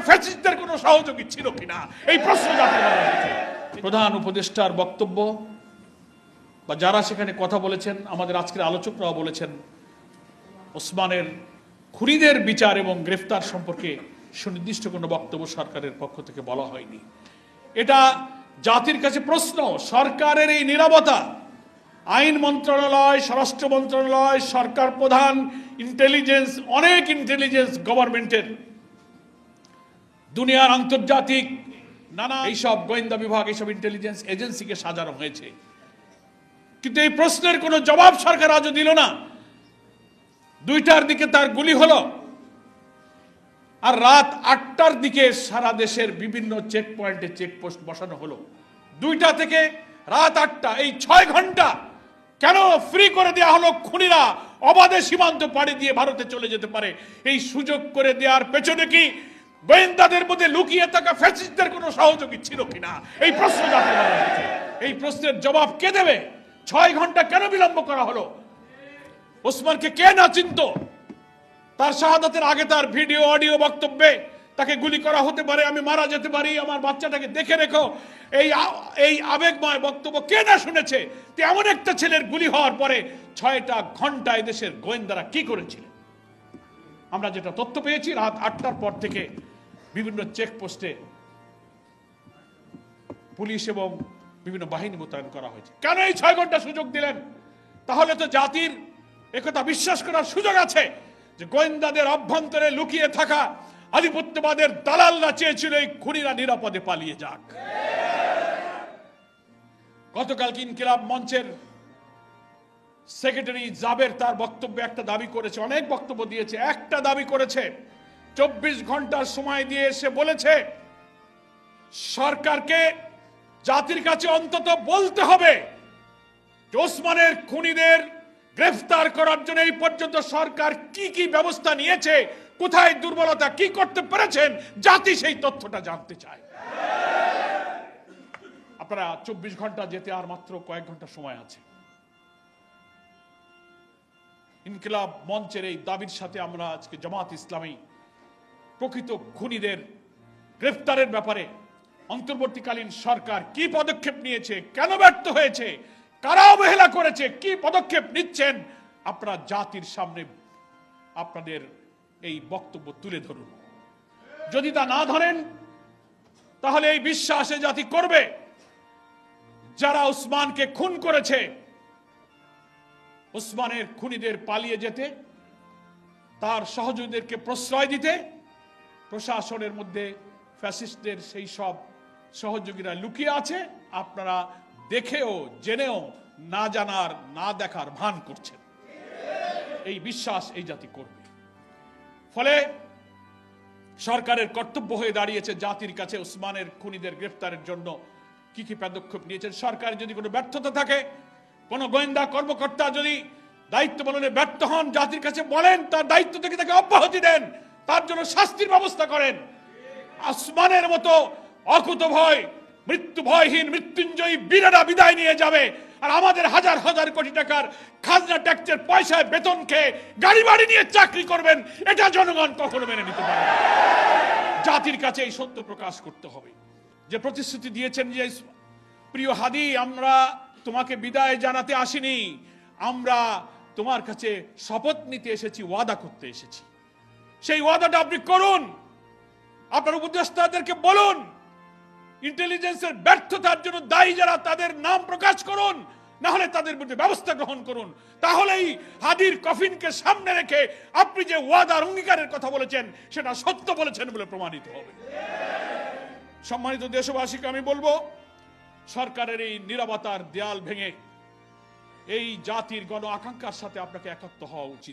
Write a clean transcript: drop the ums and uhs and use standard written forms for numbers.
ফ্যাসিস্টদের কোনো সহযোগী ছিল কিনা, এই প্রশ্ন জাতির বাংলা হয়েছে। প্রধান উপদেষ্টার বক্তব্য বা যারা সেখানে কথা বলেছেন, আমাদের আজকের আলোচকরাও বলেছেন, ওসমানের খুনিদের বিচার এবং গ্রেফতার সম্পর্কে সুনির্দিষ্ট কোনো বক্তব্য সরকারের পক্ষ থেকে বলা হয়নি। এটা জাতির কাছে প্রশ্ন। সরকারের এই নীরবতা, আইন মন্ত্রণালয়, স্বরাষ্ট্র মন্ত্রণালয়, সরকার প্রধান, ইন্টেলিজেন্স, অনেক ইন্টেলিজেন্স গভর্নমেন্টের, দুনিয়ার আন্তর্জাতিক নানা এইসব গোয়েন্দা বিভাগ, এইসব ইন্টেলিজেন্স এজেন্সিকে সাজানো হয়েছে, কিন্তু এই প্রশ্নের কোনো জবাব সরকার আজও দিল না। 2টার দিকে তার গুলি হলো, আর রাত 8টার দিকে সারা দেশের বিভিন্ন চেক পয়েন্টে চেকপোস্ট বসানো হলো। 2টা থেকে রাত 8টা, এই 6 ঘন্টা কেন ফ্রি করে দেওয়া হলো? খুনিরা অবাধে সীমান্ত পাড়ি দিয়ে ভারতে চলে যেতে পারে। এই সুযোগ করে দেওয়ার পেছনে কি গোয়েন্দাদের মধ্যে লুকিয়ে থাকা ফ্যাসিস্টদের কোনো সহযোগী ছিল কিনা, এই প্রশ্ন জাতির বাংলা হয়েছে। এই প্রশ্নের জবাব কে দেবে? 6 ঘন্টা কেন বিলম্ব করা হলো? ওসমানকে কে না চিনত? তার শাহাদাতের আগে তার ভিডিও অডিও বক্তব্যে তাকে গুলি করা হতে পারে, আমি মারা যেতে পারি, আমার বাচ্চাটাকে দেখে রেখো, এই আবেগময় বক্তব্য কে না শুনেছে? তো এমন একটা ছেলের গুলি হওয়ার পরে 6টা ঘন্টায় দেশের গোয়েন্দারা কি করেছিল? আমরা যেটা তথ্য পেয়েছি, রাত 8টার পর থেকে বিভিন্ন চেকপোস্টে পুলিশ এবং বিভিন্ন বাহিনী মোতায়েন করা হয়েছে। কেন এই 6 ঘন্টা সুযোগ দিলেন? তাহলে তো জাতির একথা বিশ্বাস করার সুযোগ আছে যে গোয়েন্দাদের অভ্যন্তরে লুকিয়ে থাকা আধিপত্যবাদের দালালরা চেয়েছিল এই খুনিরা নিরাপদে পালিয়ে যাক। গতকালকে ইনকিলাব মঞ্চের সেক্রেটারি জাবের তার বক্তব্যে একটা দাবি করেছে, অনেক বক্তব্য দিয়েছে, একটা দাবি করেছে, 24 ঘন্টার সময় দিয়ে এসে বলেছে সরকারকে জাতির কাছে অন্তত বলতে হবে যে ওসমানের খুনিদের গ্রেফতার করার জন্য এই পর্যন্ত সরকার কি কি ব্যবস্থা নিয়েছে, কোথায় দুর্বলতা, কি করতে পেরেছেন, জাতি সেই তথ্যটা জানতে চায়। আপনারা 24 ঘন্টা যেতে আর মাত্র কয়েক ঘন্টা সময় আছে। ইনকিলাব মঞ্চের এই দাবির সাথে আমরা আজকে জামাত ইসলামী প্রকৃত খুনিদের গ্রেফতারের ব্যাপারে অন্তর্বর্তীকালীন সরকার কি পদক্ষেপ নিয়েছে, কেন ব্যর্থ হয়েছে, কারা অবহেলা করেছে, কি পদক্ষেপ নিচ্ছেন, আপনারা জাতির সামনে আপনাদের এই বক্তব্য তুলে ধরুন। যদি তা না ধরেন তাহলে এই বিশ্বাসে জাতি করবে যারা ওসমানকে খুন করেছে, ওসমানের খুনিদের পালিয়ে যেতে, তার সহযোগীদেরকে প্রশ্রয় দিতে প্রশাসনের মধ্যে ফ্যাসিস্টদের সেই সব সহযোগীরা লুকিয়ে আছে। আপনারা দেখেও জেনেও না জানার, না দেখার ভান করছেন। এই বিশ্বাস এই জাতি করবে। ফলে সরকারের কর্তব্য হয়ে দাঁড়িয়েছে জাতির কাছে ওসমানের খুনিদের গ্রেফতারের জন্য কি কি পদক্ষেপ নিয়েছেন। সরকার যদি কোনো ব্যর্থতা থাকে, কোন গোয়েন্দা কর্মকর্তা যদি দায়িত্ব পালনে ব্যর্থ হন, জাতির কাছে বলেন, তার দায়িত্ব থেকে তাকে অব্যাহতি দেন, তার জন্য শাস্তির ব্যবস্থা করেন। ওসমানের মতো অকুতভয়, মৃত্যু ভয়হীন, মৃত্যুঞ্জয়ী বীরেরা বিদায় নিয়ে যাবে, আর আমাদের হাজার হাজার কোটি টাকার খাজনা ট্যাক্সের পয়সায় বেতন খেয়ে গাড়ি বাড়ি নিয়ে চাকরি করবেন, এটা জনগণ কখনো মেনে নিতে পারে না। জাতির কাছে এই সত্য প্রকাশ করতে হবে। যে প্রতিশ্রুতি দিয়েছেন যে প্রিয় হাদি, আমরা তোমাকে বিদায় জানাতে আসিনি, আমরা তোমার কাছে শপথ নিতে এসেছি, ওয়াদা করতে এসেছি। সেই ওয়াদাটা আপনি করুন, আপনার উপদেষ্টাদেরকে বলুন, ইন্টেলিজেন্সের ব্যর্থতার জন্য দায়ী যারা তাদের নাম প্রকাশ করুন, না হলে তাদের বিরুদ্ধে ব্যবস্থা গ্রহণ করুন। তাহলেই হাদির কফিনকে সামনে রেখে আপনি যে ওয়াদার অঙ্গীকারের কথা বলেছেন সেটা সত্য বলেছেন বলে প্রমাণিত হবে। সম্মানিত দেশবাসীকে আমি বলবো, সরকারের এই নীরবতার দেয়াল ভেঙে এই জাতির গণ আকাঙ্ক্ষার সাথে আপনাকে একাত্ম হওয়া উচিত।